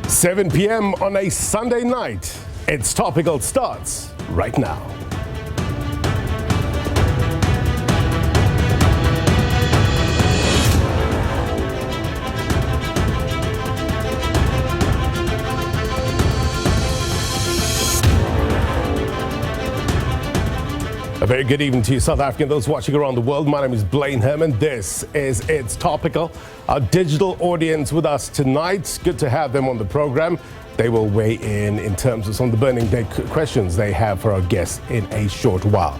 7 p.m. on a Sunday night. It's Topical starts right now. A very good evening to you, South African, those watching around the world. My name is Blaine Herman. This is It's Topical. Our digital audience with us tonight. Good to have them on the program. They will weigh in terms of some of the burning day questions they have for our guests in a short while.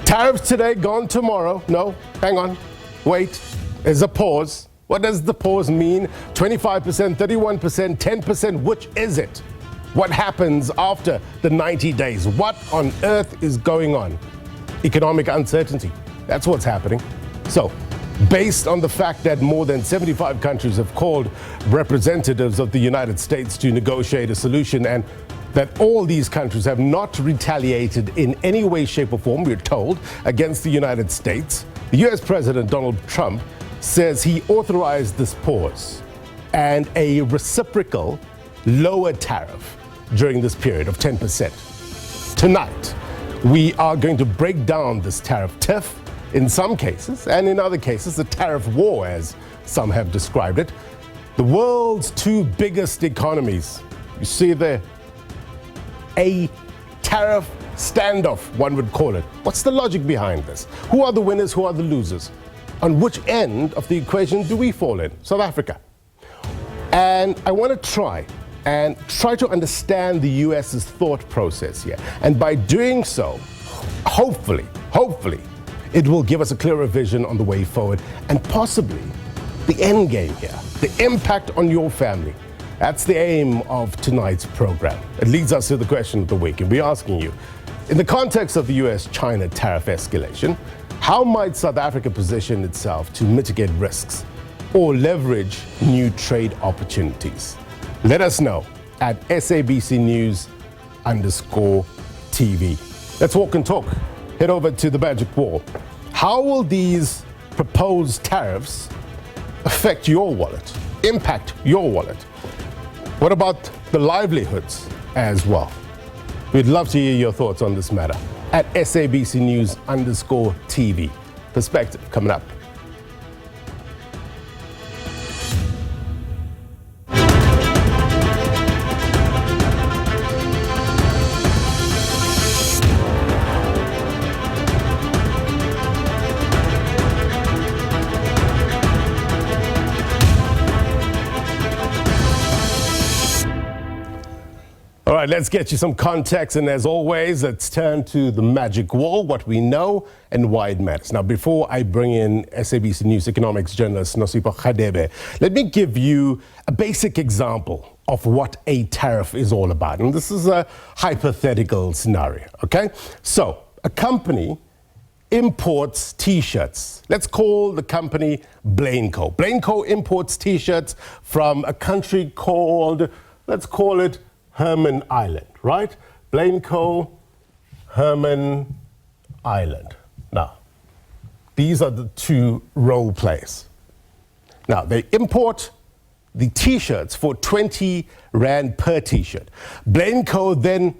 Tariffs today, gone tomorrow. No, hang on. Wait, there's a pause. What does the pause mean? 25%, 31%, 10%, which is it? What happens after the 90 days? What on earth is going on? Economic uncertainty. That's what's happening. So, based on the fact that more than 75 countries have called representatives of the United States to negotiate a solution, and that all these countries have not retaliated in any way, shape, or form, we're told, against the United States, the US President Donald Trump says he authorized this pause and a reciprocal lower tariff during this period of 10%. Tonight, we are going to break down this tariff tiff in some cases, and in other cases, the tariff war, as some have described it. The world's two biggest economies, you see there, a tariff standoff, one would call it. What's the logic behind this? Who are the winners, who are the losers? On which end of the equation do we fall in? South Africa. And I want to try to understand the US's thought process here. And by doing so, hopefully, it will give us a clearer vision on the way forward and possibly the end game here, the impact on your family. That's the aim of tonight's program. It leads us to the question of the week, and we're asking you, in the context of the US-China tariff escalation, how might South Africa position itself to mitigate risks or leverage new trade opportunities? Let us know at SABC News_TV. Let's walk and talk. Head over to the magic wall. How will these proposed tariffs affect your wallet, impact your wallet? What about the livelihoods as well? We'd love to hear your thoughts on this matter at SABC News_TV. Perspective coming up. All right, let's get you some context, and as always, let's turn to the magic wall, what we know and why it matters. Now, before I bring in SABC News economics journalist Nosipa Khadebe, let me give you a basic example of what a tariff is all about. And this is a hypothetical scenario, okay? So, a company imports T-shirts. Let's call the company Blainco. Blainco imports T-shirts from a country called, let's call it Herman Island, right? Blainco, Herman Island. Now, these are the two role plays. Now, they import the T-shirts for 20 Rand per T-shirt. Blainco then,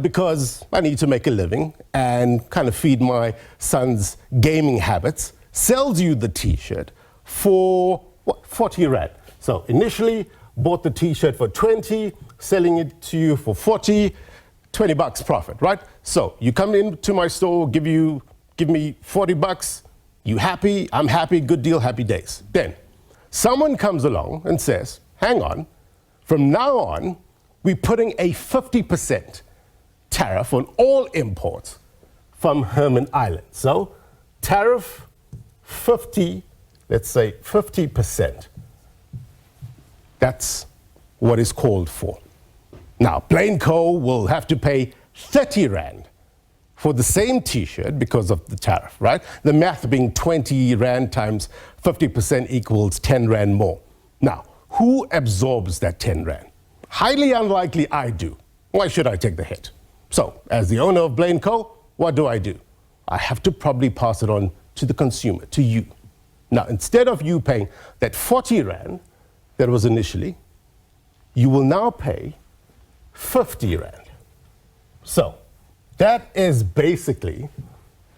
because I need to make a living and kind of feed my son's gaming habits, sells you the T-shirt for, 40 Rand. So initially, bought the T-shirt for 20, selling it to you for 40, 20 bucks profit, right? So you come into my store, give me 40 bucks, you happy, I'm happy, good deal, happy days. Then someone comes along and says, hang on, from now on, we're putting a 50% tariff on all imports from Herman Island. So tariff 50, let's say 50%. That's what is called for. Now, Blainco will have to pay 30 Rand for the same T-shirt because of the tariff, right? The math being 20 Rand times 50% equals 10 Rand more. Now, who absorbs that 10 Rand? Highly unlikely I do. Why should I take the hit? So, as the owner of Blainco, what do? I have to probably pass it on to the consumer, to you. Now, instead of you paying that 40 Rand that was initially, you will now pay 50 Rand. So that is basically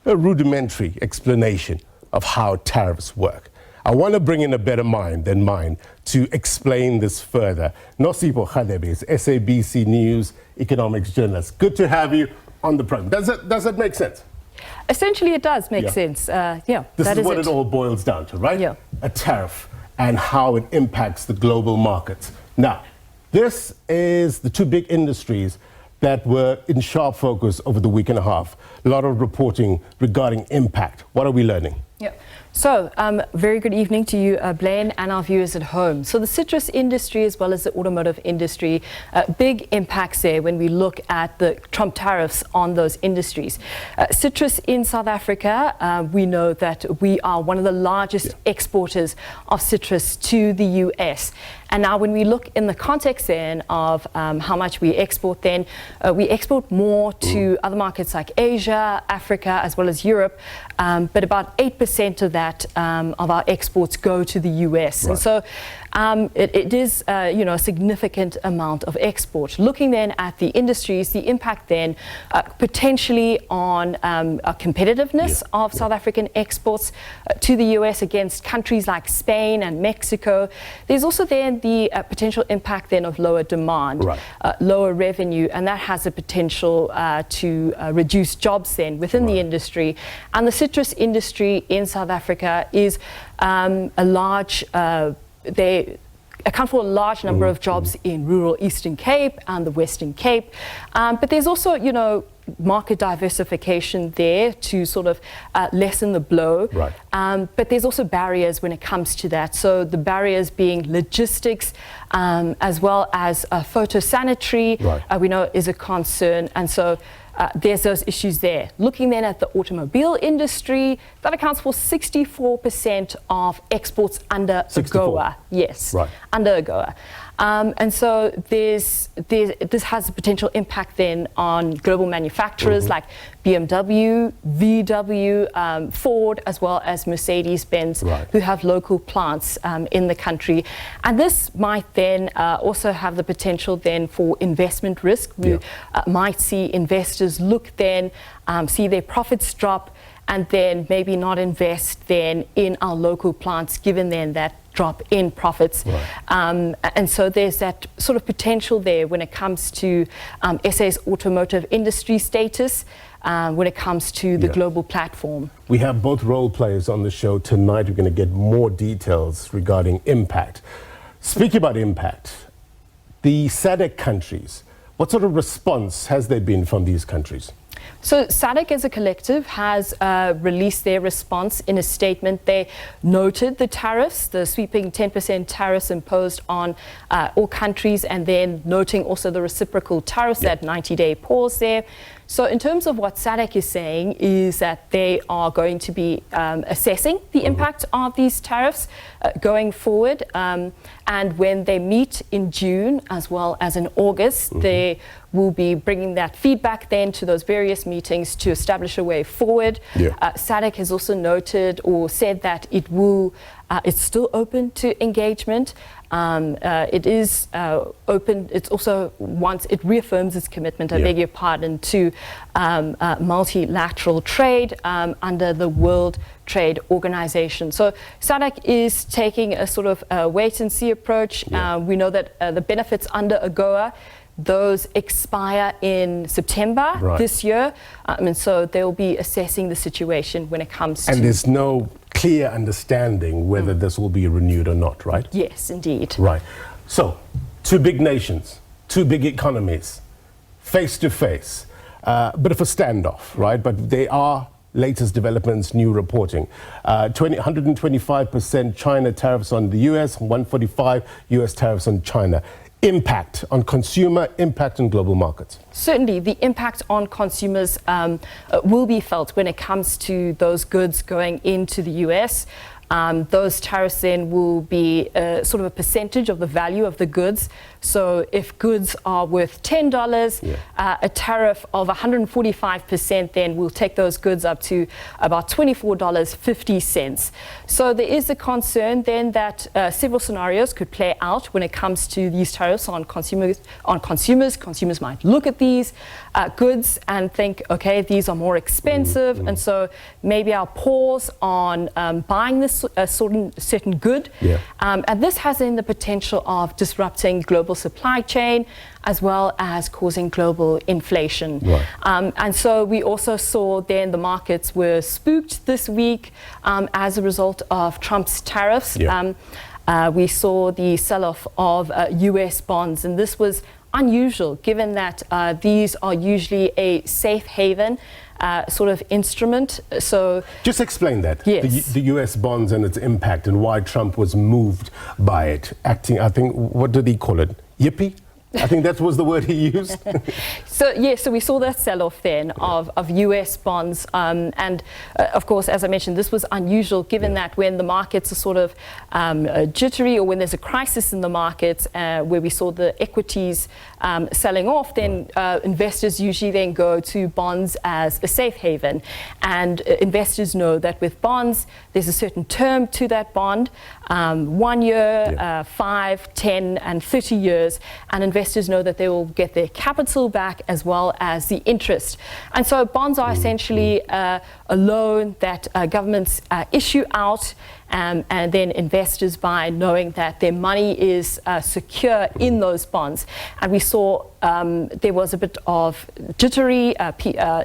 a rudimentary explanation of how tariffs work. I want to bring in a better mind than mine to explain this further. Nosipo Khadebe is SABC News economics journalist. Good to have you on the program. Does that make sense? Essentially, it does make sense. This is what it all boils down to, right? Yeah. A tariff and how it impacts the global markets. Now, this is the two big industries that were in sharp focus over the week and a half. A lot of reporting regarding impact. What are we learning? Yeah. So, very good evening to you, Blaine, and our viewers at home. So the citrus industry as well as the automotive industry, big impacts there when we look at the Trump tariffs on those industries. Citrus in South Africa, we know that we are one of the largest exporters of citrus to the US. And now when we look in the context then of how much we export then, we export more to other markets like Asia, Africa, as well as Europe, but about 8% of that of our exports go to the US. Right. And so it is a significant amount of export. Looking then at the industries, the impact then potentially on competitiveness of South African exports to the US against countries like Spain and Mexico. There's also then the potential impact then of lower demand, lower revenue, and that has the potential to reduce jobs then within the industry. And the citrus industry in South Africa is a large, they account for a large number of jobs in rural Eastern Cape and the Western Cape. But there's also, market diversification there to sort of lessen the blow. Right. But there's also barriers when it comes to that. So the barriers being logistics as well as photosanitary, we know is a concern. And so there's those issues there. Looking then at the automobile industry, that accounts for 64% of exports under AGOA. Yes, under AGOA. And so this has a potential impact then on global manufacturers like BMW, VW, Ford, as well as Mercedes-Benz, who have local plants in the country. And this might then also have the potential then for investment risk. We might see investors look then, see their profits drop, and then maybe not invest then in our local plants, given then that drop in profits. And so there's that sort of potential there when it comes to SA's automotive industry status, when it comes to the global platform. We have both role players on the show tonight. We're going to get more details regarding impact. Speaking about impact, the SADC countries, what sort of response has there been from these countries? So SADC as a collective has released their response in a statement. They noted the tariffs, the sweeping 10% tariffs imposed on all countries, and then noting also the reciprocal tariffs, that 90-day pause there. So in terms of what SADC is saying is that they are going to be assessing the impact of these tariffs going forward. And when they meet in June as well as in August, they will be bringing that feedback then to those various meetings to establish a way forward. SADC has also noted or said that it will, it's still open to engagement. It is open. It's also once it reaffirms its commitment, I beg your pardon, to multilateral trade under the World Trade Organization. So SADC is taking a sort of wait and see approach. We know that the benefits under AGOA, those expire in September this year, and so they'll be assessing the situation when it comes to... And there's no clear understanding whether this will be renewed or not, right? Yes, indeed. Right. So, two big nations, two big economies, face to face, bit of a standoff, right? But they are latest developments, new reporting. 125% China tariffs on the US, 145 US tariffs on China. Impact on consumer, impact on global markets? Certainly, the impact on consumers will be felt when it comes to those goods going into the US. Those tariffs then will be sort of a percentage of the value of the goods. So if goods are worth $10, a tariff of 145% then will take those goods up to about $24.50. So there is a concern then that several scenarios could play out when it comes to these tariffs on consumers. Consumers might look at these goods and think, okay, these are more expensive, and so maybe I'll pause on buying this certain good. And this has then the potential of disrupting global supply chain as well as causing global inflation. And so we also saw then the markets were spooked this week as a result of Trump's tariffs. We saw the sell-off of US bonds, and this was unusual given that these are usually a safe haven sort of instrument. So just explain that. The US bonds and its impact and why Trump was moved by it. Acting, I think, what did he call it? Yippee? I think that was the word he used. So we saw that sell-off then of US bonds, and of course, as I mentioned, this was unusual given that when the markets are sort of jittery, or when there's a crisis in the markets where we saw the equities selling off, then investors usually then go to bonds as a safe haven. And investors know that with bonds, there's a certain term to that bond, 1 year, 5, 10, and 30 years, and investors know that they will get their capital back as well as the interest. And so bonds are essentially a loan that governments issue out, and then investors buy, knowing that their money is secure in those bonds. And we saw there was a bit of jittery.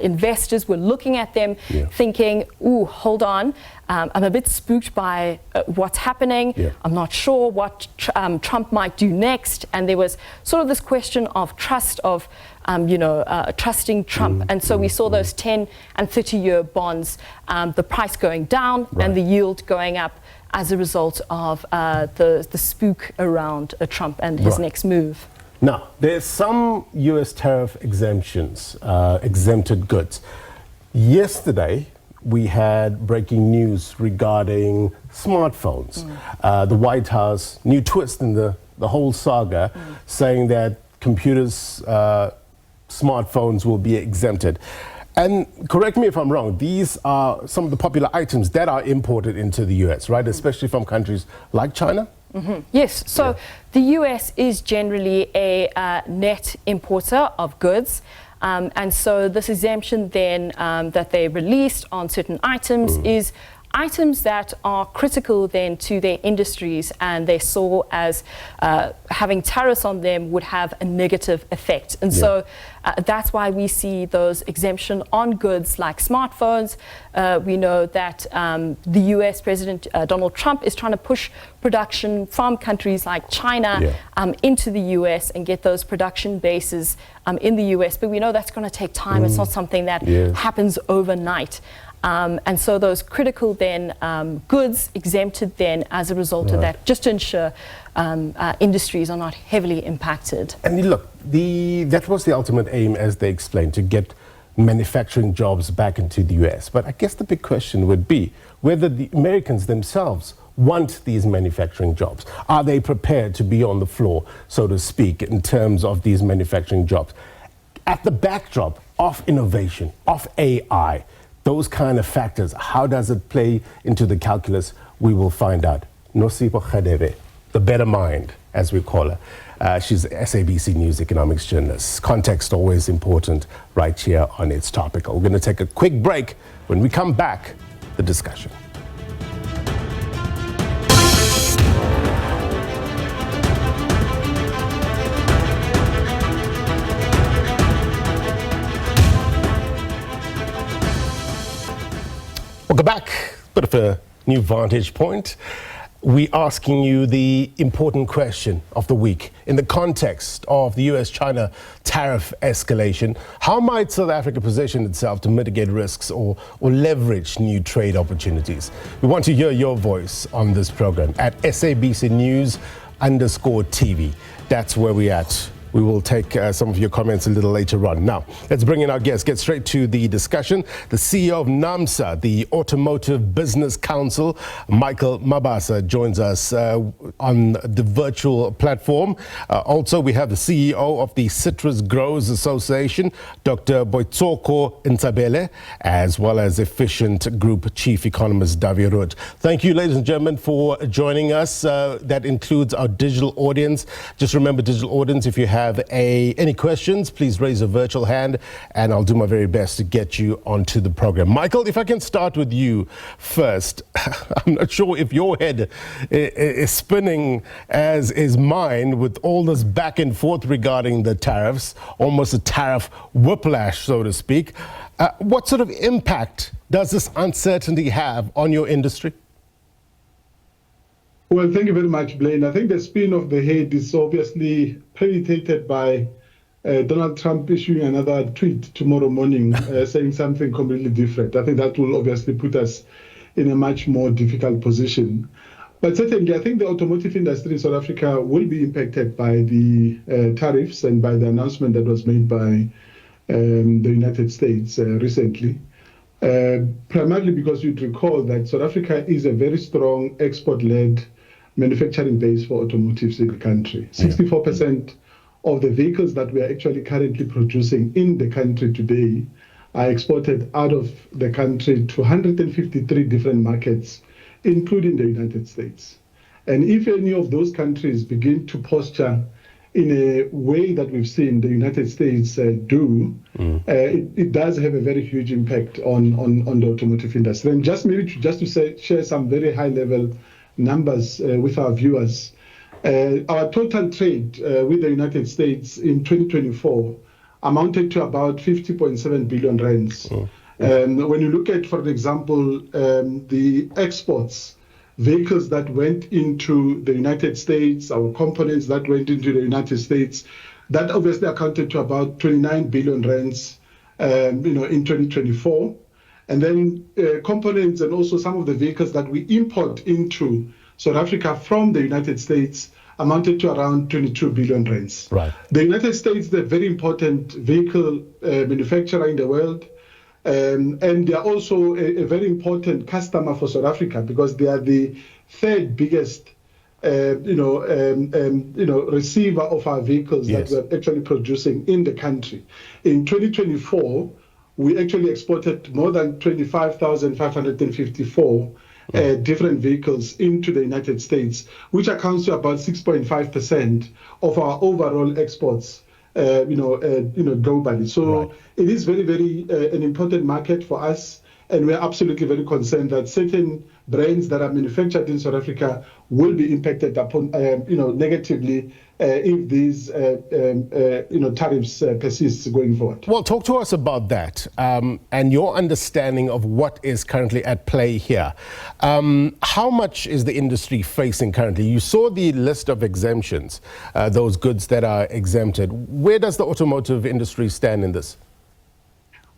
Investors were looking at them thinking, ooh, hold on, I'm a bit spooked by what's happening. I'm not sure what Trump might do next. And there was sort of this question of trust, of trusting Trump. And so we saw those 10 and 30-year bonds, the price going down and the yield going up as a result of the spook around Trump and his next move. Now, there's some US tariff exemptions, exempted goods. Yesterday, we had breaking news regarding smartphones. The White House, new twist in the whole saga, saying that computers, smartphones will be exempted. And correct me if I'm wrong, these are some of the popular items that are imported into the US, right? Especially from countries like China? Yes, so the US is generally a net importer of goods. And so this exemption then that they released on certain items is items that are critical then to their industries, and they saw as having tariffs on them would have a negative effect. And so that's why we see those exemption on goods like smartphones. We know that the US President Donald Trump is trying to push production from countries like China into the US and get those production bases in the US. But we know that's going to take time. It's not something that happens overnight. And so those critical then goods exempted then as a result of that, just to ensure industries are not heavily impacted. And look, that was the ultimate aim, as they explained, to get manufacturing jobs back into the US. But I guess the big question would be whether the Americans themselves want these manufacturing jobs. Are they prepared to be on the floor, so to speak, in terms of these manufacturing jobs? At the backdrop of innovation, of AI, those kind of factors, how does it play into the calculus? We will find out. Nosipo Khadebe, the better mind, as we call her. She's an SABC News economics journalist. Context always important right here on It's Topical. We're going to take a quick break. When we come back, the discussion. Welcome back. Bit of a new vantage point. We're asking you the important question of the week. In the context of the US-China tariff escalation, how might South Africa position itself to mitigate risks or leverage new trade opportunities? We want to hear your voice on this program at SABC News _TV. That's where we're at We will take some of your comments a little later on. Now, let's bring in our guests, get straight to the discussion. The CEO of Naamsa, the Automotive Business Council, Mikel Mabasa, joins us on the virtual platform. Also, we have the CEO of the Citrus Growers Association, Dr. Boitshoko Ntshabele, as well as Efficient Group Chief Economist Dawie Roodt. Thank you, ladies and gentlemen, for joining us. That includes our digital audience. Just remember, digital audience, if you have any questions, please raise a virtual hand and I'll do my very best to get you onto the program. Mikel, if I can start with you first. I'm not sure if your head is spinning as is mine with all this back and forth regarding the tariffs, almost a tariff whiplash, so to speak. What sort of impact does this uncertainty have on your industry? Well, thank you very much, Blaine. I think the spin of the head is obviously predicated by Donald Trump issuing another tweet tomorrow morning saying something completely different. I think that will obviously put us in a much more difficult position. But certainly, I think the automotive industry in South Africa will be impacted by the tariffs and by the announcement that was made by the United States recently. Primarily because you'd recall that South Africa is a very strong export-led manufacturing base for automotives in the country. 64% of the vehicles that we are actually currently producing in the country today are exported out of the country to 153 different markets, including the United States. And if any of those countries begin to posture in a way that we've seen the United States do, it does have a very huge impact on the automotive industry. And just to share some very high-level numbers with our viewers, our total trade with the United States in 2024 amounted to about 50.7 billion rands. When you look at, for example, the exports, vehicles that went into the United States, our components that went into the United States, that obviously accounted to about 29 billion rands, in 2024. And then components and also some of the vehicles that we import into South Africa from the United States amounted to around 22 billion rands. Right. The United States is a very important vehicle manufacturer in the world. And they are also a very important customer for South Africa because they are the third biggest, receiver of our vehicles that we're actually producing in the country. In 2024, we actually exported more than 25,554 different vehicles into the United States, which accounts to about 6.5% of our overall exports. Globally. So it is very, very an important market for us, and we're absolutely very concerned that certain brands that are manufactured in South Africa will be impacted upon, negatively if these, tariffs persist going forward. Well, talk to us about that and your understanding of what is currently at play here. How much is the industry facing currently? You saw the list of exemptions, those goods that are exempted. Where does the automotive industry stand in this?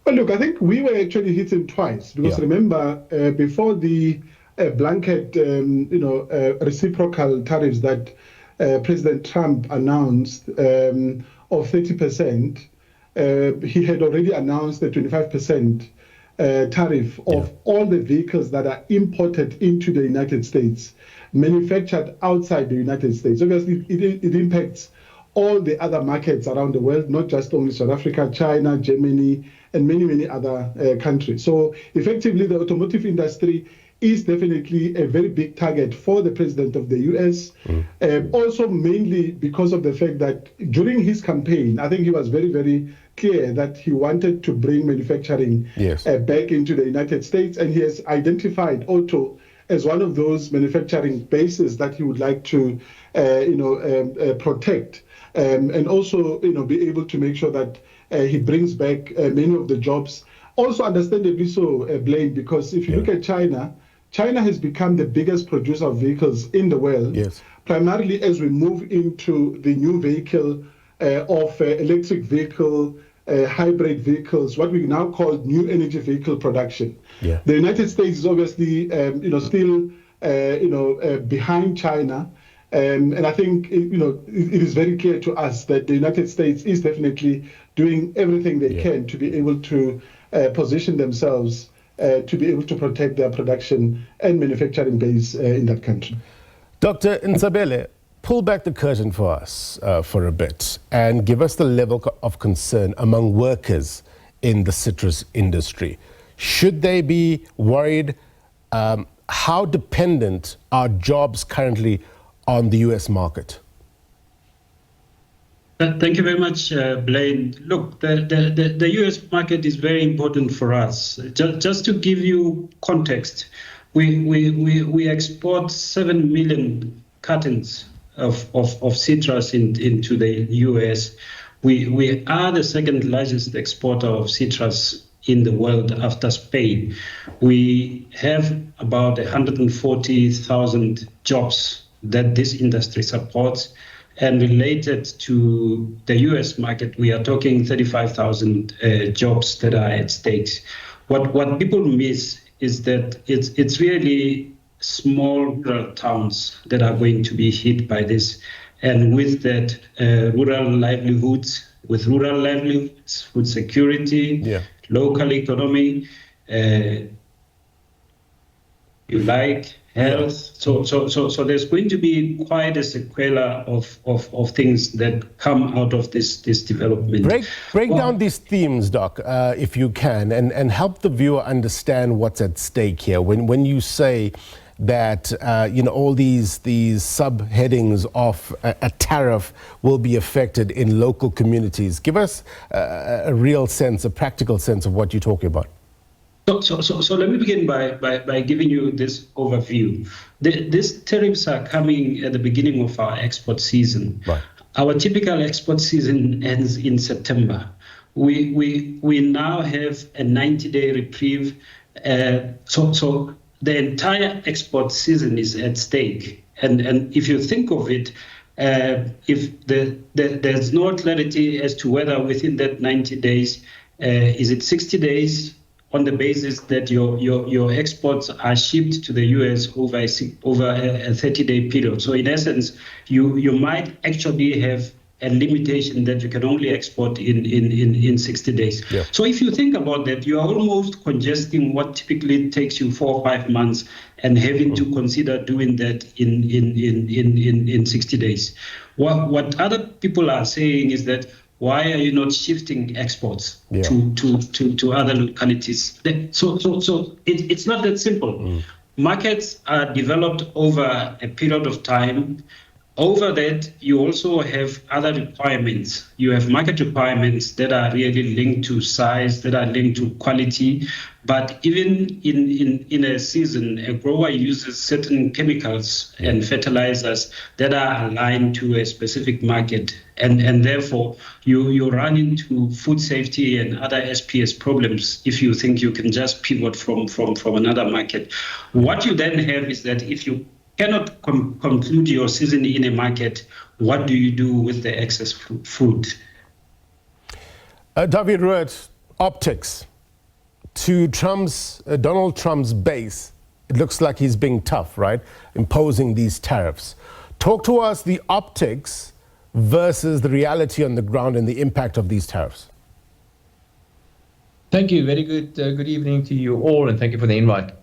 Well, look, I think we were actually hit twice because remember, before the blanket, reciprocal tariffs that President Trump announced of 30%, he had already announced the 25% tariff of all the vehicles that are imported into the United States, manufactured outside the United States. Obviously, it impacts all the other markets around the world, not just only South Africa, China, Germany, and many, many other countries. So effectively, the automotive industry is definitely a very big target for the president of the US. Also mainly because of the fact that during his campaign, I think he was very, very clear that he wanted to bring manufacturing back into the United States, and he has identified auto as one of those manufacturing bases that he would like to protect and also be able to make sure that he brings back many of the jobs. Also understandably so, Blaine, because if you look at China has become the biggest producer of vehicles in the world, primarily as we move into the new vehicle of electric vehicle, hybrid vehicles, what we now call new energy vehicle production. The United States is obviously, still, behind China And I think it is very clear to us that the United States is definitely doing everything they can to be able to position themselves to be able to protect their production and manufacturing base in that country. Dr. Ntshabele, pull back the curtain for us for a bit and give us the level of concern among workers in the citrus industry. Should they be worried? How dependent are jobs currently on the U.S. market? Thank you very much, Blaine. Look, the U.S. market is very important for us. Just to give you context, we export 7 million cartons of citrus into the U.S. We are the second largest exporter of citrus in the world after Spain. We have about 140,000 jobs that this industry supports. And related to the U.S. market, we are talking 35,000 jobs that are at stake. What people miss is that it's really small rural towns that are going to be hit by this. And with that, rural livelihoods, food security, local economy, health. So there's going to be quite a sequela of things that come out of this development. Break down these themes, Doc, if you can, and help the viewer understand what's at stake here. When you say that all these subheadings of a tariff will be affected in local communities, give us a real sense, a practical sense of what you're talking about. So let me begin by giving you this overview. These tariffs are coming at the beginning of our export season. Right. Our typical export season ends in September. We now have a 90-day reprieve. So the entire export season is at stake. And if you think of it, if there's no clarity as to whether within that 90 days, is it 60 days, on the basis that your exports are shipped to the US over a 30-day period. So in essence, you might actually have a limitation that you can only export in 60 days. Yeah. So if you think about that, you are almost congesting what typically takes you 4 or 5 months and having to consider doing that in 60 dait's What other people are saying is that, why are you not shifting exports to other localities? So it's not that simple. Markets are developed over a period of time. Over that, you also have other requirements. You have market requirements that are really linked to size, that are linked to quality. But even in a season, a grower uses certain chemicals and fertilizers that are aligned to a specific market. And therefore, you run into food safety and other SPS problems if you think you can just pivot from another market. What you then have is that if you cannot conclude your season in a market, what do you do with the excess food? Dawie Roodt, optics. To Donald Trump's base, it looks like he's being tough, right? Imposing these tariffs. Talk to us the optics versus the reality on the ground and the impact of these tariffs. Thank you. Very good. Good evening to you all, and thank you for the invite.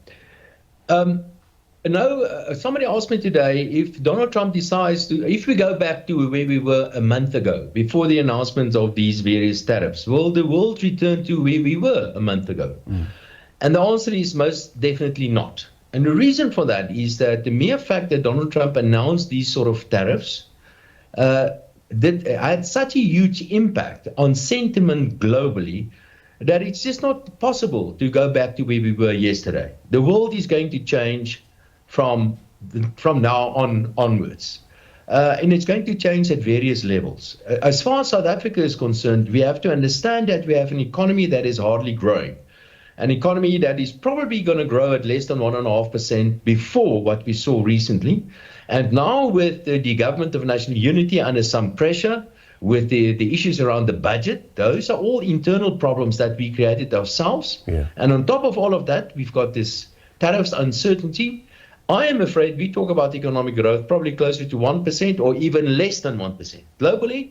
Somebody asked me today if Donald Trump decides if we go back to where we were a month ago, before the announcement of these various tariffs, will the world return to where we were a month ago? And the answer is most definitely not. And the reason for that is that the mere fact that Donald Trump announced these sort of tariffs had such a huge impact on sentiment globally that it's just not possible to go back to where we were yesterday. The world is going to change from now onwards. And it's going to change at various levels. As far as South Africa is concerned, we have to understand that we have an economy that is hardly growing. An economy that is probably going to grow at less than 1.5% before what we saw recently. And now with the Government of National Unity under some pressure, with the issues around the budget, those are all internal problems that we created ourselves. Yeah. And on top of all of that, we've got this tariffs uncertainty. I am afraid we talk about economic growth probably closer to 1% or even less than 1%. Globally,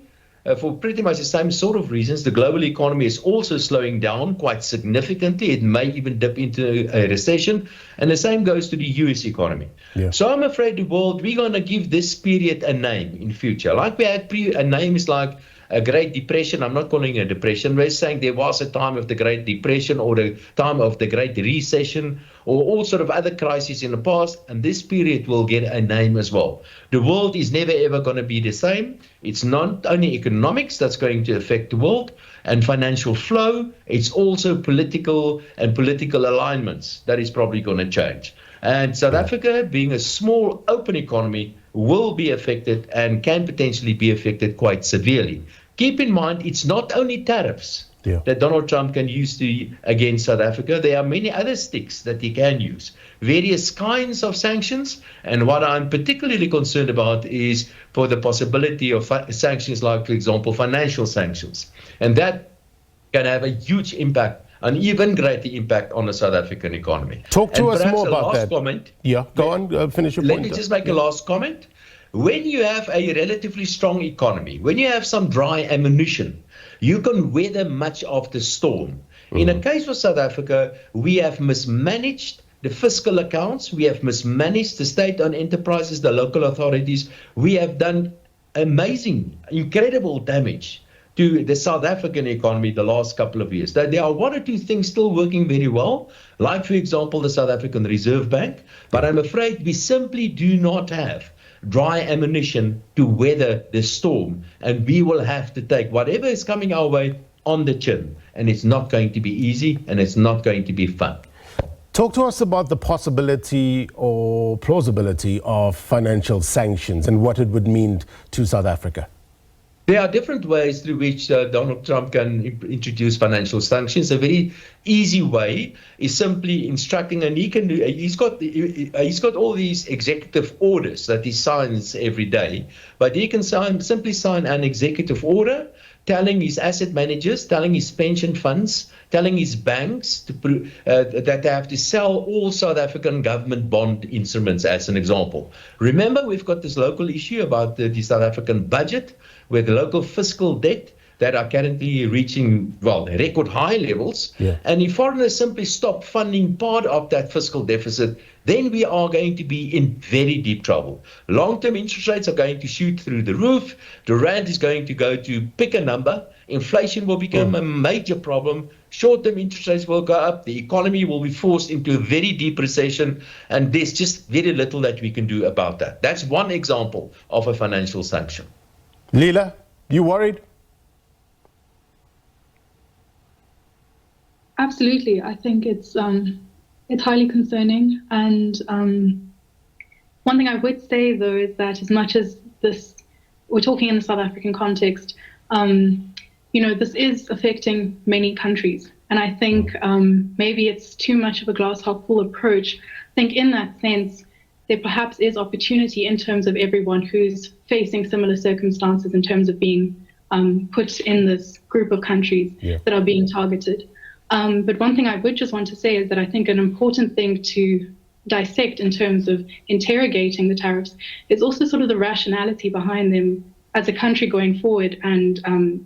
for pretty much the same sort of reasons, the global economy is also slowing down quite significantly. It may even dip into a recession. And the same goes to the US economy. Yeah. So I'm afraid we're going to give this period a name in future. Like we had a name is like a Great Depression. I'm not calling it a depression. We're saying there was a time of the Great Depression or the time of the Great Recession or all sort of other crises in the past, and this period will get a name as well. The world is never ever going to be the same. It's not only economics that's going to affect the world and financial flow, it's also political and political alignments that is probably going to change. And South Africa, being a small, open economy, will be affected and can potentially be affected quite severely. Keep in mind, it's not only tariffs that Donald Trump can use against South Africa. There are many other sticks that he can use, various kinds of sanctions. And what I'm particularly concerned about is for the possibility of sanctions like, for example, financial sanctions. And that can have a huge impact, an even greater impact on the South African economy. Talk to us more about that. Comment, go on, finish your point. Let me just make a last comment. When you have a relatively strong economy, when you have some dry ammunition, you can weather much of the storm. In the case of South Africa, we have mismanaged the fiscal accounts, we have mismanaged the state-owned enterprises, the local authorities. We have done amazing, incredible damage to the South African economy the last couple of years. There are one or two things still working very well, like, for example, the South African Reserve Bank, but I'm afraid we simply do not have dry ammunition to weather the storm, and we will have to take whatever is coming our way on the chin, and it's not going to be easy, and it's not going to be fun. Talk to us about the possibility or plausibility of financial sanctions and what it would mean to South Africa. There are different ways through which Donald Trump can introduce financial sanctions. A very easy way is simply instructing, and he's got all these executive orders that he signs every day, but he can simply sign an executive order telling his asset managers, telling his pension funds, telling his banks that they have to sell all South African government bond instruments, as an example. Remember, we've got this local issue about the South African budget, where the local fiscal debt that are currently reaching, record high levels. Yeah. And if foreigners simply stop funding part of that fiscal deficit, then we are going to be in very deep trouble. Long-term interest rates are going to shoot through the roof. The rand is going to go to pick a number. Inflation will become a major problem. Short-term interest rates will go up. The economy will be forced into a very deep recession. And there's just very little that we can do about that. That's one example of a financial sanction. Leela, you worried? Absolutely. I think it's highly concerning. And one thing I would say, though, is that as much as we're talking in the South African context, this is affecting many countries. And I think maybe it's too much of a glass half full approach. I think in that sense, there perhaps is opportunity in terms of everyone who's facing similar circumstances in terms of being put in this group of countries that are being targeted. But one thing I would just want to say is that I think an important thing to dissect in terms of interrogating the tariffs is also sort of the rationality behind them as a country going forward and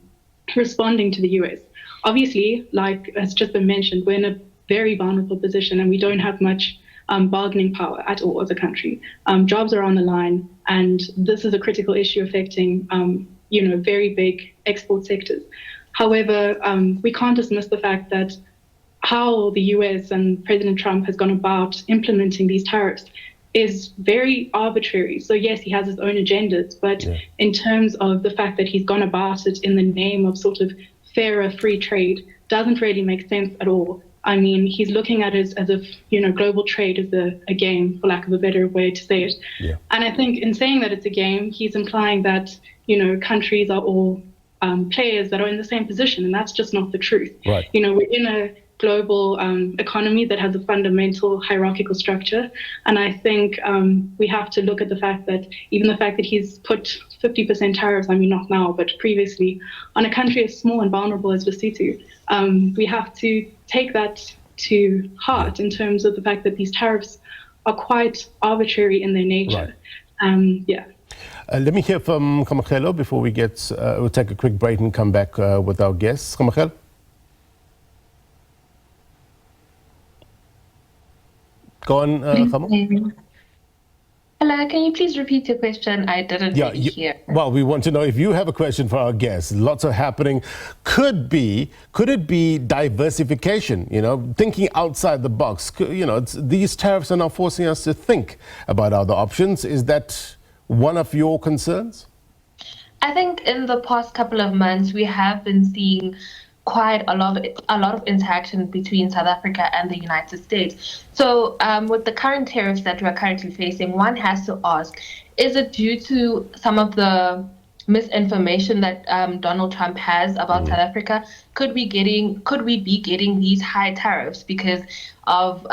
responding to the US. Obviously, like has just been mentioned, we're in a very vulnerable position and we don't have much bargaining power at all as a country. Jobs are on the line, and this is a critical issue affecting very big export sectors. However, we can't dismiss the fact that how the US and President Trump has gone about implementing these tariffs is very arbitrary. So yes, he has his own agendas, but in terms of the fact that he's gone about it in the name of sort of fairer free trade, doesn't really make sense at all. I mean, he's looking at it as if, global trade is a game, for lack of a better way to say it. Yeah. And I think in saying that it's a game, he's implying that, countries are all players that are in the same position, and that's just not the truth. Right. We're in a global economy that has a fundamental hierarchical structure, and I think we have to look at the fact that even the fact that he's put 50% tariffs, I mean not now, but previously, on a country as small and vulnerable as Lesotho, we have to take that to heart in terms of the fact that these tariffs are quite arbitrary in their nature. Yeah. Let me hear from Mikel before we get, we'll take a quick break and come back with our guests. Mikel? Go on, Khamo. Hello, can you please repeat your question? I didn't really hear. Well, we want to know if you have a question for our guests. Lots are happening. Could it be diversification? You know, thinking outside the box. You know, these tariffs are now forcing us to think about other options. Is that one of your concerns? I think in the past couple of months, we have been seeing quite a lot of interaction between South Africa and the United States. So with the current tariffs that we're currently facing, one has to ask, is it due to some of the misinformation that Donald Trump has about South Africa? Could we be getting these high tariffs because of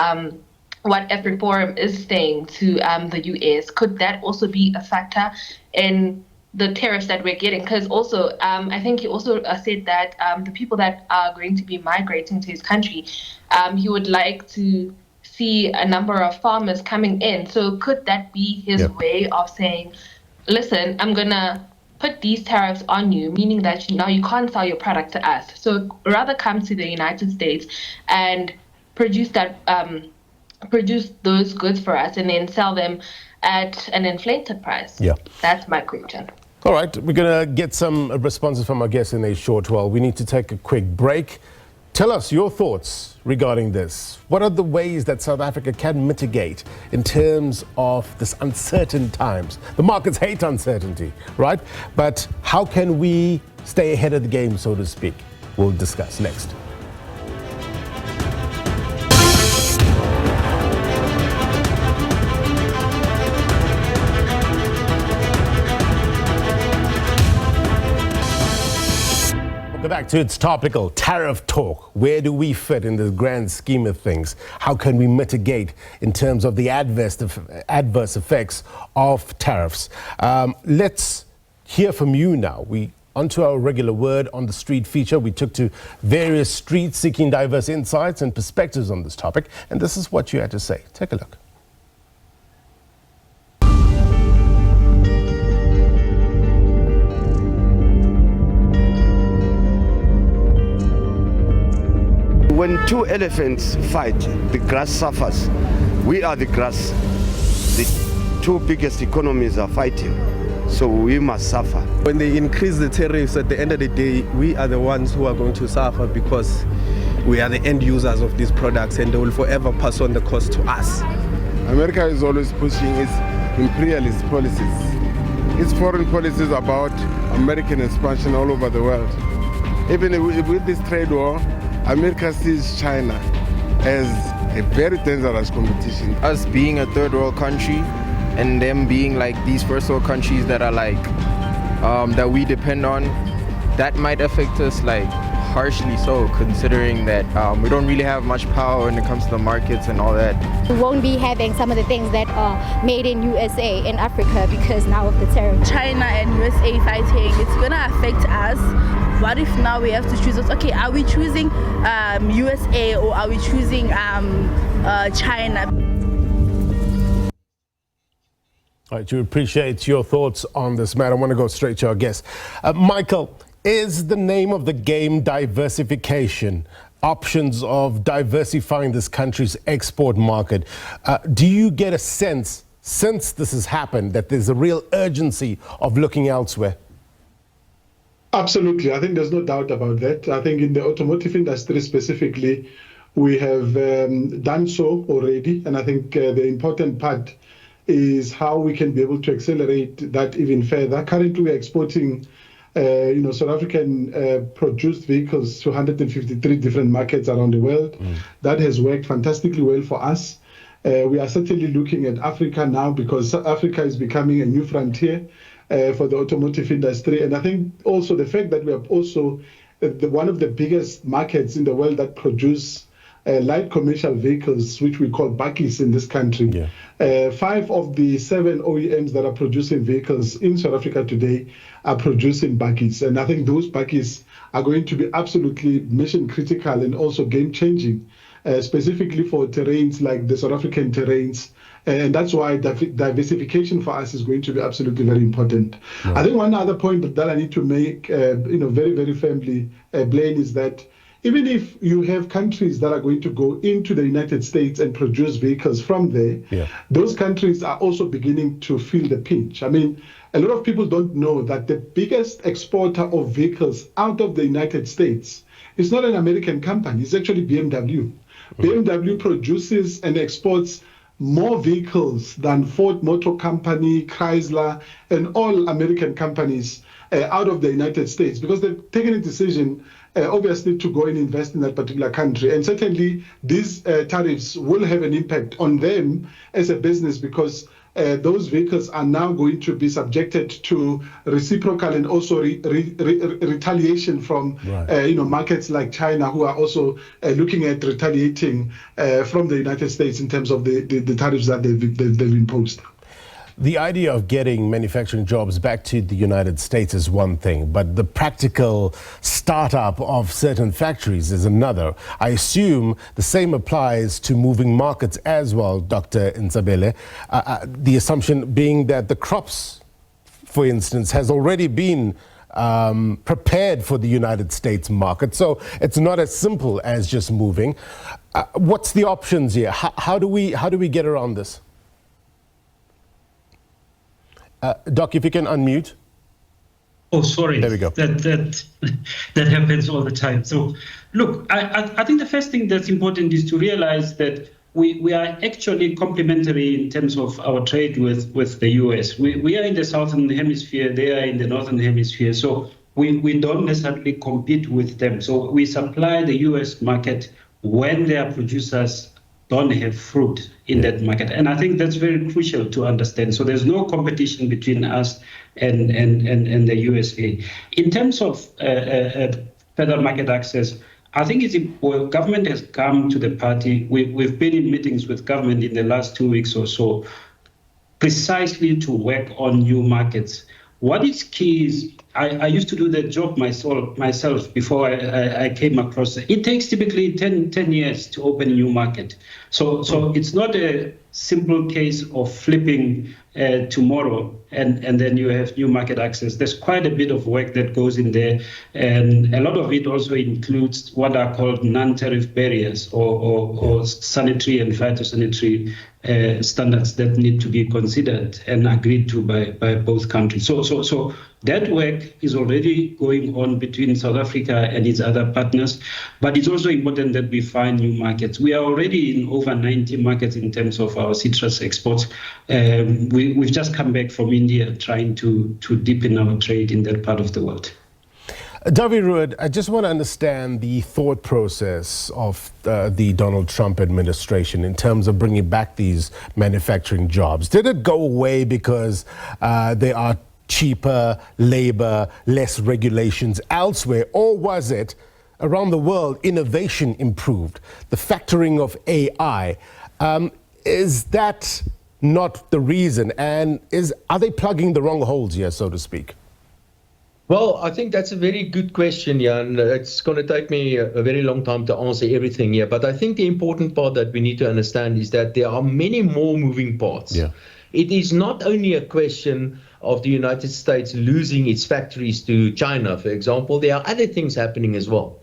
what Forum is saying to the US? Could that also be a factor in the tariffs that we're getting? Because also, I think he also said that the people that are going to be migrating to his country, he would like to see a number of farmers coming in. So could that be his way of saying, listen, I'm going to put these tariffs on you, meaning that now you can't sell your product to us. So rather come to the United States and produce those goods for us and then sell them at an inflated price. Yeah. That's my question. All right, we're going to get some responses from our guests in a short while. We need to take a quick break. Tell us your thoughts regarding this. What are the ways that South Africa can mitigate in terms of this uncertain times? The markets hate uncertainty, right? But how can we stay ahead of the game, so to speak? We'll discuss next. Back to its topical tariff talk. Where do we fit in the grand scheme of things? How can we mitigate in terms of the adverse effects of tariffs? Let's hear from you now. We onto our regular word on the street feature. We took to various streets seeking diverse insights and perspectives on this topic, and this is what you had to say. Take a look. When two elephants fight, the grass suffers. We are the grass. The two biggest economies are fighting, so we must suffer. When they increase the tariffs, at the end of the day, we are the ones who are going to suffer because we are the end users of these products and they will forever pass on the cost to us. America is always pushing its imperialist policies. Its foreign policies about American expansion all over the world. Even with this trade war, America sees China as a very dangerous competition. Us being a third world country and them being like these first world countries that are like, that we depend on, that might affect us like harshly so, considering that we don't really have much power when it comes to the markets and all that. We won't be having some of the things that are made in USA in Africa because now of the tariff. China and USA fighting, it's gonna affect us. What if now we have to choose? Okay, are we choosing USA or are we choosing China? All right, you appreciate your thoughts on this matter. I want to go straight to our guest. Mikel, is the name of the game diversification? Options of diversifying this country's export market. Do you get a sense, since this has happened, that there's a real urgency of looking elsewhere? Absolutely. I think there's no doubt about that. I think in the automotive industry specifically, we have done so already. And I think the important part is how we can be able to accelerate that even further. Currently, we're exporting South African produced vehicles to 153 different markets around the world. That has worked fantastically well for us. We are certainly looking at Africa now because Africa is becoming a new frontier for the automotive industry. And I think also the fact that we are also one of the biggest markets in the world that produce light commercial vehicles, which we call bakkies in this country. 5 of the 7 OEMs that are producing vehicles in South Africa today are producing bakkies. And I think those bakkies are going to be absolutely mission critical and also game changing specifically for terrains like the South African terrains. And that's why diversification for us is going to be absolutely very important. I think one other point that I need to make, very, very firmly, Blaine, is that even if you have countries that are going to go into the United States and produce vehicles from there, those countries are also beginning to feel the pinch. I mean, a lot of people don't know that the biggest exporter of vehicles out of the United States is not an American company, it's actually BMW. BMW produces and exports more vehicles than Ford Motor Company, Chrysler, and all American companies out of the United States, because they've taken a decision, obviously, to go and invest in that particular country. And certainly, these tariffs will have an impact on them as a business, because those vehicles are now going to be subjected to reciprocal and also retaliation from markets like China, who are also looking at retaliating from the United States in terms of the tariffs that they've imposed. The idea of getting manufacturing jobs back to the United States is one thing, but the practical startup of certain factories is another. I assume the same applies to moving markets as well, Dr. Ntshabele. The assumption being that the crops, for instance, has already been prepared for the United States market. So it's not as simple as just moving. What's the options here? How do we get around this? Doc, if you can unmute. Oh, sorry. There we go. That happens all the time. So, look, I think the first thing that's important is to realize that we are actually complementary in terms of our trade with the US. We are in the southern hemisphere, they are in the northern hemisphere. So we don't necessarily compete with them. So we supply the US market when their producers don't have fruit in that market. And I think that's very crucial to understand. So there's no competition between us and the USA. In terms of further market access, I think government has come to the party. We've been in meetings with government in the last 2 weeks or so, precisely to work on new markets. What is key is, I used to do that job myself before I came across it. It takes typically 10 years to open a new market. So it's not a simple case of flipping tomorrow and then you have new market access. There's quite a bit of work that goes in there. And a lot of it also includes what are called non-tariff barriers or sanitary and phytosanitary standards that need to be considered and agreed to by both countries. So that work is already going on between South Africa and its other partners, but it's also important that we find new markets. We are already in over 90 markets in terms of our citrus exports. We've just come back from India trying to deepen our trade in that part of the world. Dawie Roodt, I just want to understand the thought process of the Donald Trump administration in terms of bringing back these manufacturing jobs. Did it go away because there are cheaper labor, less regulations elsewhere, or was it around the world innovation improved, the factoring of AI? Is that not the reason, and are they plugging the wrong holes here, so to speak? Well, I think that's a very good question, Jan. It's going to take me a very long time to answer everything here. But I think the important part that we need to understand is that there are many more moving parts. Yeah. It is not only a question of the United States losing its factories to China, for example. There are other things happening as well.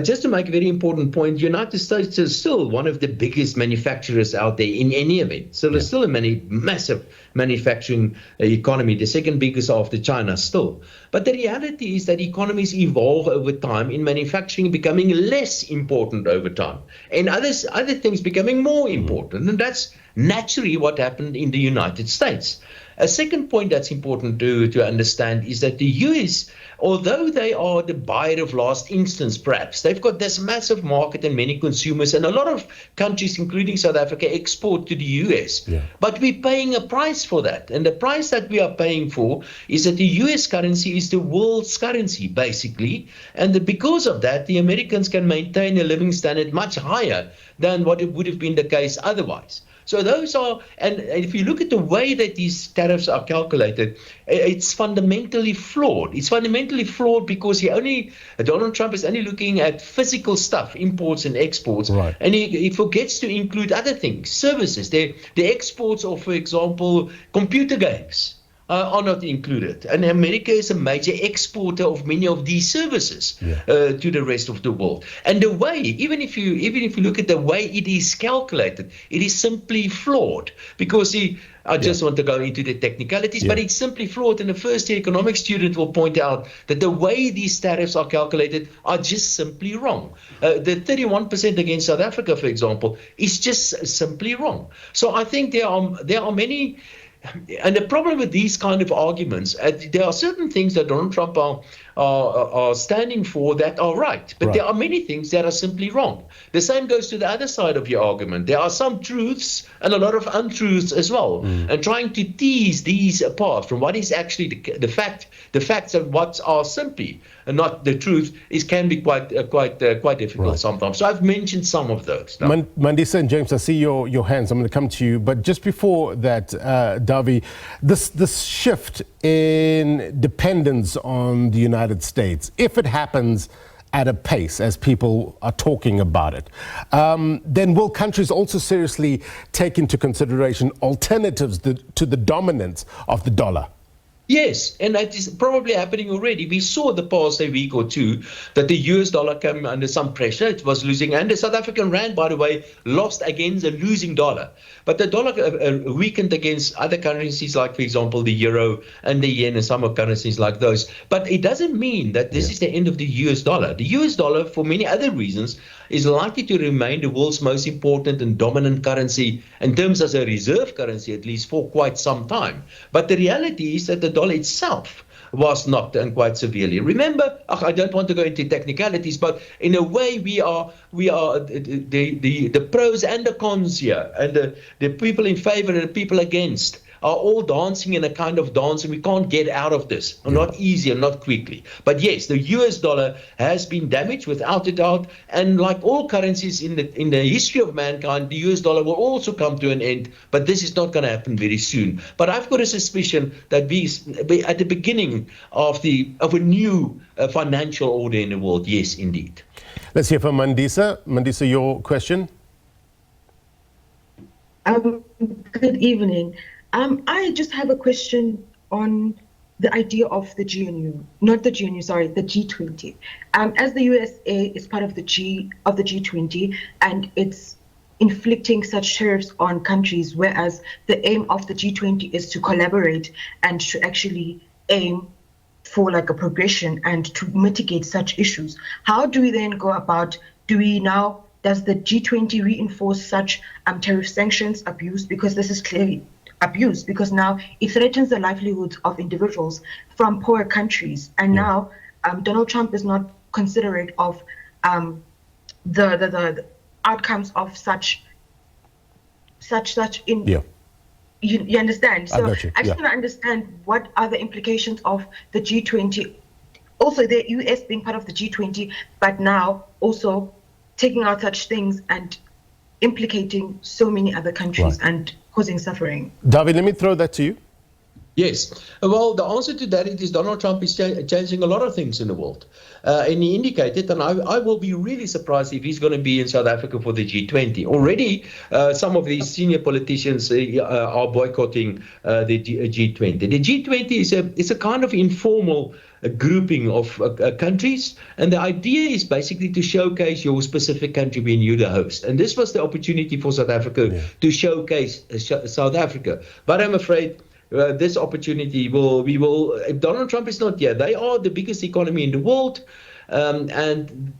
Just to make a very important point, the United States is still one of the biggest manufacturers out there in any event. So there's still a massive manufacturing economy, the second biggest after China still. But the reality is that economies evolve over time, in manufacturing becoming less important over time, and other things becoming more important. And that's naturally what happened in the United States. A second point that's important to understand is that the US, although they are the buyer of last instance, perhaps, they've got this massive market and many consumers, and a lot of countries, including South Africa, export to the US. Yeah. But we're paying a price for that. And the price that we are paying for is that the US currency is the world's currency, basically. And because of that, the Americans can maintain a living standard much higher than what it would have been the case otherwise. So those are, and if you look at the way that these tariffs are calculated, it's fundamentally flawed. It's fundamentally flawed because Donald Trump is only looking at physical stuff, imports and exports, right. And he forgets to include other things, services. The exports of, for example, computer games are not included. And America is a major exporter of many of these services to the rest of the world. And the way, even if you look at the way it is calculated, it is simply flawed. Because I just want to go into the technicalities, but it's simply flawed. And the first-year economics student will point out that the way these tariffs are calculated are just simply wrong. The 31% against South Africa, for example, is just simply wrong. So I think there are many. And the problem with these kind of arguments, there are certain things that Donald Trump are standing for that are right, but there are many things that are simply wrong. The same goes to the other side of your argument. There are some truths and a lot of untruths as well, and trying to tease these apart from what is actually the facts of what are simply and not the truth can be quite difficult sometimes. So I've mentioned some of those. Mandisa and James, I see your hands. I'm going to come to you, but just before that, Dawie, this shift in dependence on the United States, if it happens at a pace as people are talking about it, then will countries also seriously take into consideration alternatives to the dominance of the dollar? Yes, and that is probably happening already. We saw the past week or two that the US dollar came under some pressure. It was losing, and the South African rand, by the way, lost against a losing dollar. But the dollar weakened against other currencies, like, for example, the euro and the yen and some of currencies like those. But it doesn't mean that this is the end of the US dollar. The US dollar, for many other reasons, is likely to remain the world's most important and dominant currency in terms as a reserve currency, at least for quite some time. But the reality is that the dollar itself was knocked down quite severely. Remember, I don't want to go into technicalities, but in a way we are the pros and the cons here, and the people in favor and the people against are all dancing in a kind of dance, and we can't get out of this. Not easy and not quickly. But yes, the US dollar has been damaged without a doubt, and like all currencies in the history of mankind, the US dollar will also come to an end, but this is not going to happen very soon. But I've got a suspicion that we at the beginning of a new financial order in the world. Yes, indeed. Let's hear from Mandisa. Mandisa, your question? Good evening. I just have a question on the idea of the G20. As the USA is part of the G20, and it's inflicting such tariffs on countries, whereas the aim of the G20 is to collaborate and to actually aim for like a progression and to mitigate such issues. How do we then go about, does the G20 reinforce such tariff sanctions abuse? Because this is clearly abuse, because now it threatens the livelihoods of individuals from poor countries. And now Donald Trump is not considerate of the outcomes of such. You understand? So I just want to understand what are the implications of the G20, also the US being part of the G20, but now also taking out such things and implicating so many other countries and causing suffering. Dawie, let me throw that to you. Yes. Well, the answer to that is Donald Trump is changing a lot of things in the world. And he indicated, and I will be really surprised if he's going to be in South Africa for the G20. Already, some of these senior politicians are boycotting the G20. The G20 is a kind of informal grouping of countries, and the idea is basically to showcase your specific country being you the host. And this was the opportunity for South Africa to showcase South Africa. But I'm afraid this opportunity if Donald Trump is not here, they are the biggest economy in the world, and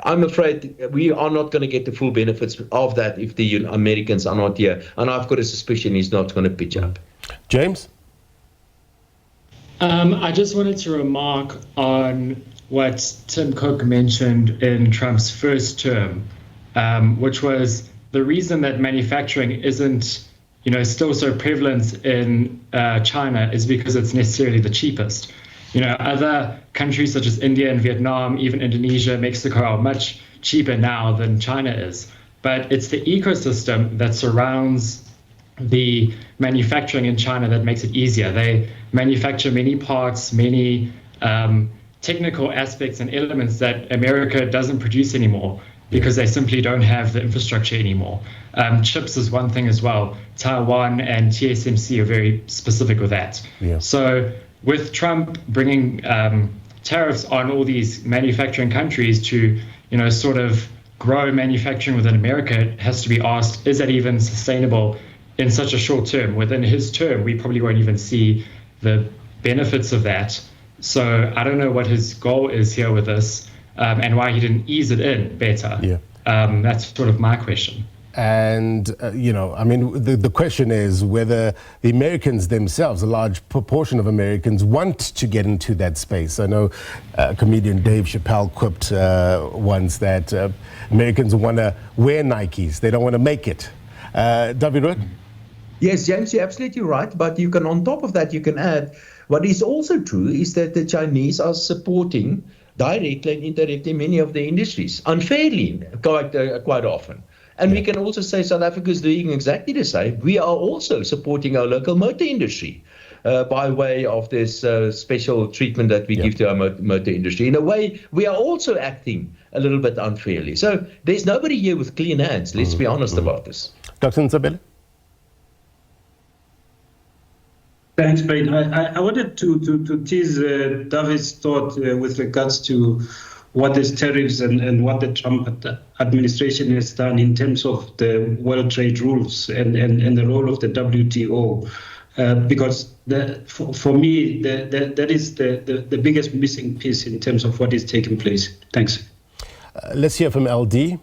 I'm afraid we are not going to get the full benefits of that if the Americans are not here, and I've got a suspicion he's not going to pitch up. James? I just wanted to remark on what Tim Cook mentioned in Trump's first term, which was the reason that manufacturing isn't still so prevalent in China is because it's necessarily the cheapest. Other countries such as India and Vietnam, even Indonesia, Mexico are much cheaper now than China is. but it's the ecosystem that surrounds the manufacturing in China that makes it easier. They manufacture many parts, many technical aspects and elements that America doesn't produce anymore because they simply don't have the infrastructure anymore. Chips is one thing as well. Taiwan and TSMC are very specific with that. Yeah. So with Trump bringing tariffs on all these manufacturing countries to, sort of grow manufacturing within America, it has to be asked, is that even sustainable in such a short term? Within his term, we probably won't even see the benefits of that. So I don't know what his goal is here with this, and why he didn't ease it in better. Yeah. That's sort of my question. And, the question is whether the Americans themselves, a large proportion of Americans, want to get into that space. I know comedian Dave Chappelle quipped once that Americans want to wear Nikes. They don't want to make it. Dawie Roodt? Yes, James, you're absolutely right. But you can, on top of that, you can add what is also true is that the Chinese are supporting directly and indirectly many of the industries unfairly, quite often. And we can also say South Africa is doing exactly the same. We are also supporting our local motor industry by way of this special treatment that we give to our motor industry. In a way, we are also acting a little bit unfairly. So there's nobody here with clean hands. Let's be honest about this. Dr. Ntshabele? Thanks, Blaine. I wanted to tease David's thought with regards to what is tariffs and what the Trump administration has done in terms of the World Trade Rules and the role of the WTO. Because for me, that is the biggest missing piece in terms of what is taking place. Thanks. Let's hear from LD.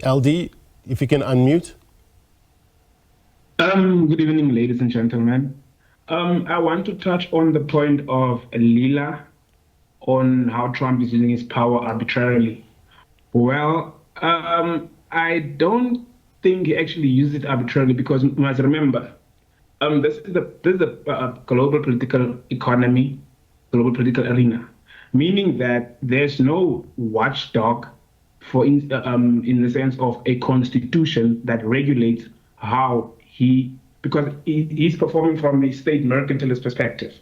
LD, if you can unmute. Good evening, ladies and gentlemen. I want to touch on the point of Lila on how Trump is using his power arbitrarily. Well, I don't think he actually used it arbitrarily because you must remember, this is a global political economy, global political arena, meaning that there's no watchdog for in the sense of a constitution that regulates how because he's performing from a state mercantilist perspective.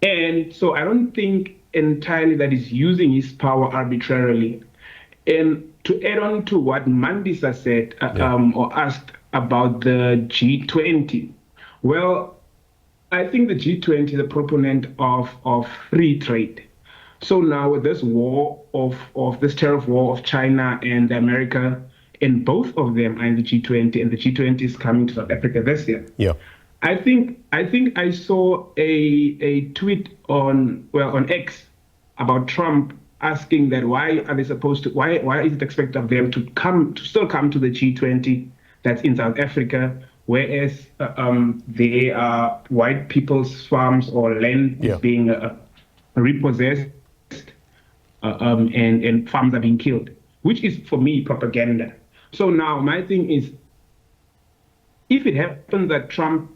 And so I don't think entirely that he's using his power arbitrarily. And to add on to what Mandisa said or asked about the G20, well, I think the G20 is a proponent of free trade. So now with this war of this tariff war of China and America, and both of them are in the G20, and the G20 is coming to South Africa this year. Yeah, I think I saw a tweet on X about Trump asking that why is it expected of them to still come to the G20 that's in South Africa, whereas they are white people's farms or land is being repossessed and farms are being killed, which is for me propaganda. So now my thing is, if it happens that Trump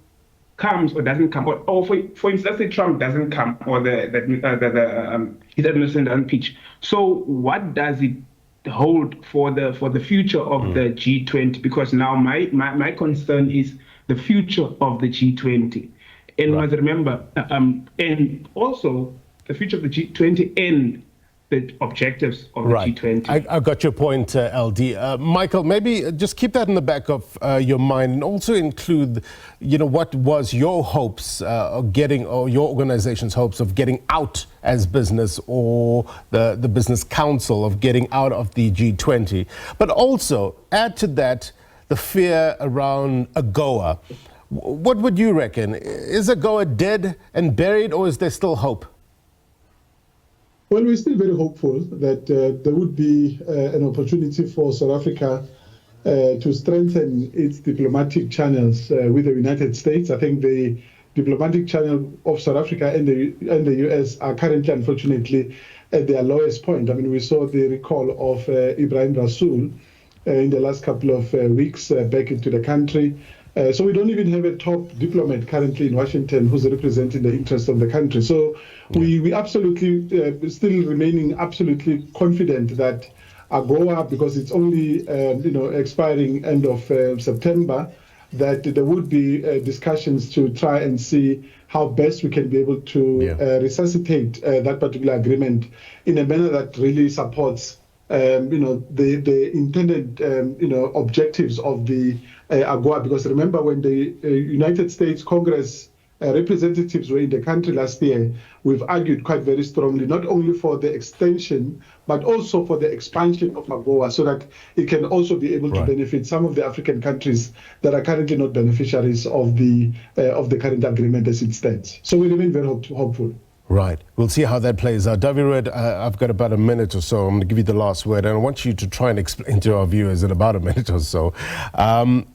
comes or doesn't come, or for instance, let's say Trump doesn't come or his administration doesn't pitch. So what does it hold for the future of the G20? Because now my concern is the future of the G20, and you must remember, and also the future of the G20 and the objectives of the G20. I got your point, LD. Mikel, maybe just keep that in the back of your mind, and also include, what was your hopes of getting, or your organization's hopes of getting out as business, or the Business Council of getting out of the G20. But also add to that the fear around AGOA. What would you reckon? Is AGOA dead and buried, or is there still hope? Well, we're still very hopeful that there would be an opportunity for South Africa to strengthen its diplomatic channels with the United States. I think the diplomatic channel of South Africa and the US are currently, unfortunately, at their lowest point. I mean, we saw the recall of Ibrahim Rasool in the last couple of weeks back into the country. So we don't even have a top diplomat currently in Washington who's representing the interests of the country. So we absolutely still remaining absolutely confident that AGOA, because it's only expiring end of September, that there would be discussions to try and see how best we can be able to resuscitate that particular agreement in a manner that really supports the intended objectives of the AGOA. Because remember, when the United States Congress representatives were in the country last year, we've argued quite very strongly, not only for the extension, but also for the expansion of AGOA, so that it can also be able to benefit some of the African countries that are currently not beneficiaries of the current agreement as it stands. So we remain very hopeful. Right. We'll see how that plays out. Dawie Roodt, I've got about a minute or so. I'm going to give you the last word, and I want you to try and explain to our viewers in about a minute or so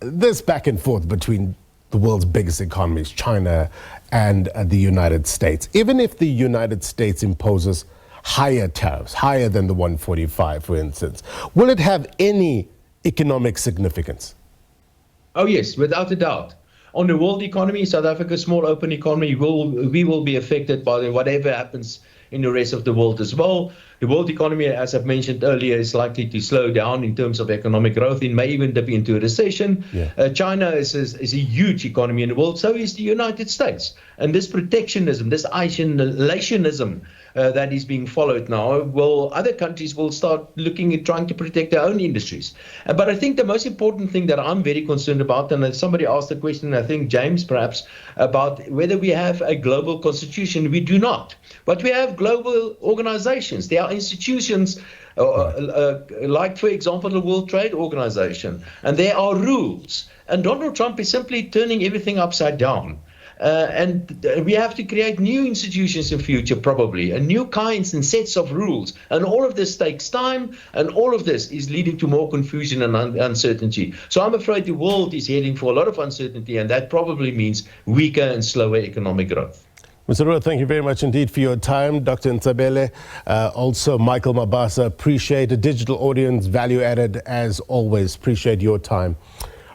this back and forth between the world's biggest economies, China and the United States. Even if the United States imposes higher tariffs, higher than the 145, for instance, will it have any economic significance? Oh, yes, without a doubt. On the world economy, South Africa's small open economy, we will be affected by whatever happens in the rest of the world as well. The world economy, as I've mentioned earlier, is likely to slow down in terms of economic growth. It may even dip into a recession. China is a huge economy in the world, so is the United States. And this protectionism, this isolationism that is being followed now, other countries will start looking at trying to protect their own industries. But I think the most important thing that I'm very concerned about, and somebody asked the question, I think James perhaps, about whether we have a global constitution. We do not. But we have global organizations. There are institutions like, for example, the World Trade Organization. And there are rules. And Donald Trump is simply turning everything upside down. And we have to create new institutions in future, probably, and new kinds and sets of rules. And all of this takes time, and all of this is leading to more confusion and uncertainty. So I'm afraid the world is heading for a lot of uncertainty, and that probably means weaker and slower economic growth. Mr. Roodt, thank you very much indeed for your time. Dr. Ntshabele, also Mikel, Mabasa, appreciate a digital audience, value added as always. Appreciate your time.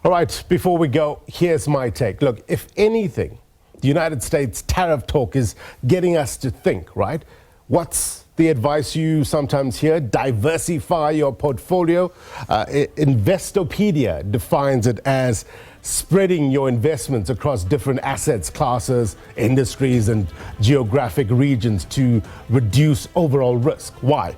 All right, before we go, here's my take. Look, if anything, the United States tariff talk is getting us to think, right? What's the advice you sometimes hear? Diversify your portfolio. Investopedia defines it as spreading your investments across different assets, classes, industries, and geographic regions to reduce overall risk. Why?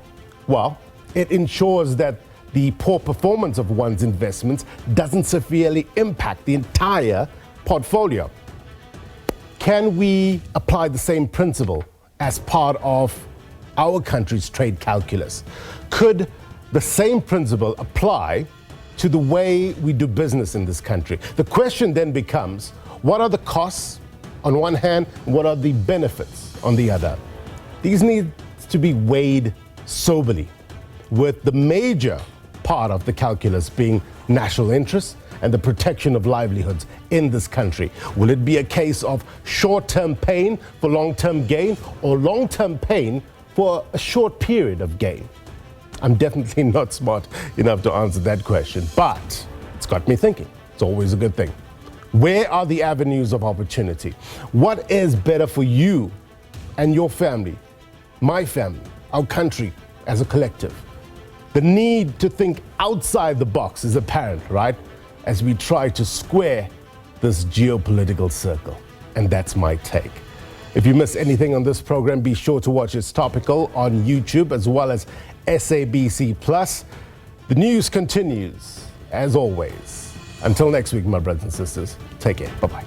Well, it ensures that the poor performance of one's investments doesn't severely impact the entire portfolio. Can we apply the same principle as part of our country's trade calculus? Could the same principle apply to the way we do business in this country? The question then becomes, what are the costs on one hand, and what are the benefits on the other? These need to be weighed soberly, with the major part of the calculus being national interest and the protection of livelihoods in this country. Will it be a case of short-term pain for long-term gain, or long-term pain for a short period of gain? I'm definitely not smart enough to answer that question, but it's got me thinking. It's always a good thing. Where are the avenues of opportunity? What is better for you and your family, my family, our country as a collective? The need to think outside the box is apparent, right? As we try to square this geopolitical circle. And that's my take. If you miss anything on this program, be sure to watch It's Topical on YouTube as well as SABC+. The news continues, as always. Until next week, my brothers and sisters, take care. Bye-bye.